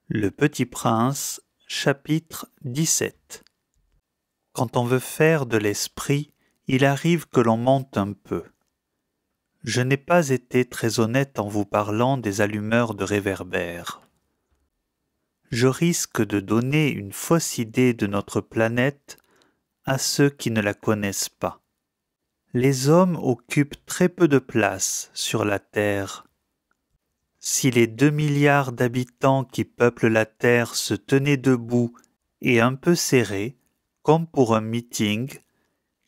Le Petit Prince, chapitre 17. Quand on veut faire de l'esprit, il arrive que l'on monte un peu. Je n'ai pas été très honnête en vous parlant des allumeurs de réverbères. Je risque de donner une fausse idée de notre planète à ceux qui ne la connaissent pas. Les hommes occupent très peu de place sur la Terre. Si les 2 milliards d'habitants qui peuplent la Terre se tenaient debout et un peu serrés, comme pour un meeting,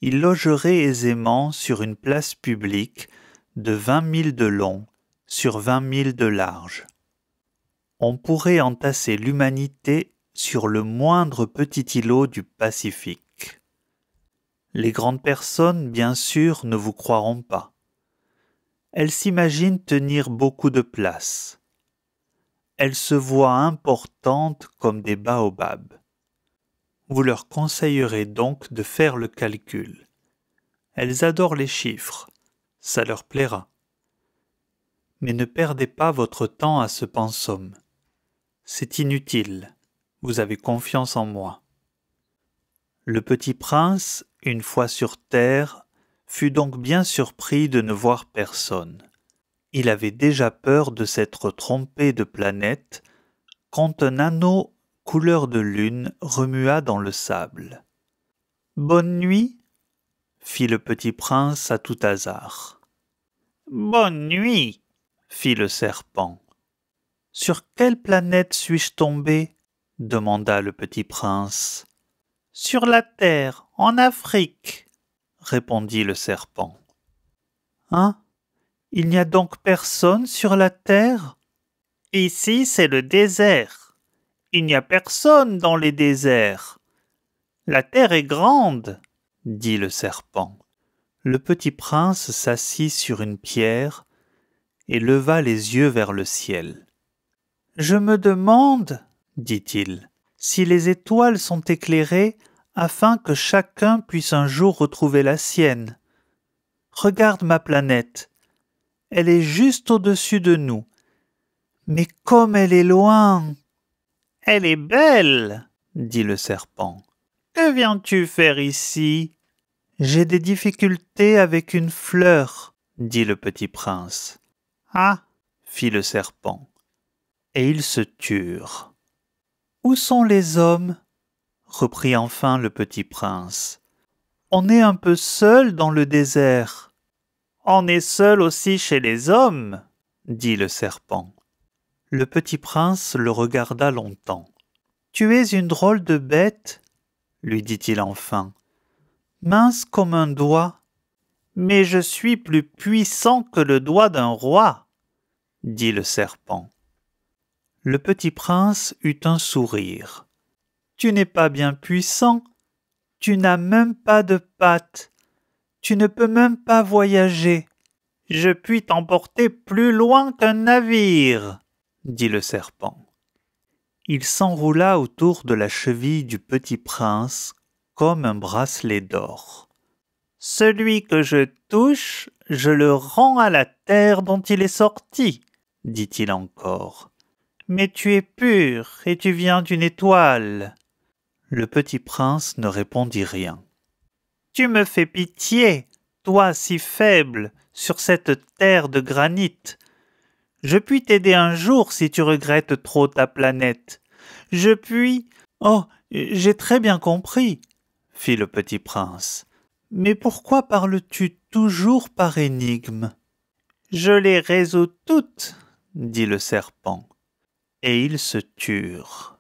ils logeraient aisément sur une place publique de 20 000 de long sur 20 000 de large. On pourrait entasser l'humanité sur le moindre petit îlot du Pacifique. Les grandes personnes, bien sûr, ne vous croiront pas. Elles s'imaginent tenir beaucoup de place. Elles se voient importantes comme des baobabs. Vous leur conseillerez donc de faire le calcul. Elles adorent les chiffres, ça leur plaira. Mais ne perdez pas votre temps à ce pensum. C'est inutile, vous avez confiance en moi. Le petit prince, une fois sur terre, fut donc bien surpris de ne voir personne. Il avait déjà peur de s'être trompé de planète quand un anneau couleur de lune remua dans le sable. « Bonne nuit » fit le petit prince à tout hasard. « Bonne nuit » fit le serpent. « Sur quelle planète suis-je tombé » demanda le petit prince. « Sur la Terre, en Afrique » répondit le serpent. « Hein ? Il n'y a donc personne sur la Terre ? Ici, c'est le désert. Il n'y a personne dans les déserts. La terre est grande, dit le serpent. Le petit prince s'assit sur une pierre et leva les yeux vers le ciel. Je me demande, dit-il, si les étoiles sont éclairées afin que chacun puisse un jour retrouver la sienne. Regarde ma planète. Elle est juste au-dessus de nous. Mais comme elle est loin! Elle est belle, dit le serpent. Que viens-tu faire ici? J'ai des difficultés avec une fleur, dit le petit prince. Ah, fit le serpent. Et ils se turent. Où sont les hommes? Reprit enfin le petit prince. On est un peu seul dans le désert. On est seul aussi chez les hommes, dit le serpent. Le petit prince le regarda longtemps. « Tu es une drôle de bête, » lui dit-il enfin. « Mince comme un doigt. »« Mais je suis plus puissant que le doigt d'un roi, » dit le serpent. Le petit prince eut un sourire. « Tu n'es pas bien puissant. Tu n'as même pas de pattes. Tu ne peux même pas voyager. Je puis t'emporter plus loin qu'un navire, » dit le serpent. Il s'enroula autour de la cheville du petit prince comme un bracelet d'or. « Celui que je touche, je le rends à la terre dont il est sorti, » dit-il encore. « Mais tu es pur et tu viens d'une étoile. » Le petit prince ne répondit rien. « Tu me fais pitié, toi si faible, sur cette terre de granit. Je puis t'aider un jour si tu regrettes trop ta planète. Je puis... » « Oh, j'ai très bien compris, » fit le petit prince. « Mais pourquoi parles-tu toujours par énigmes ?»« Je les résous toutes, » dit le serpent. Et ils se turent.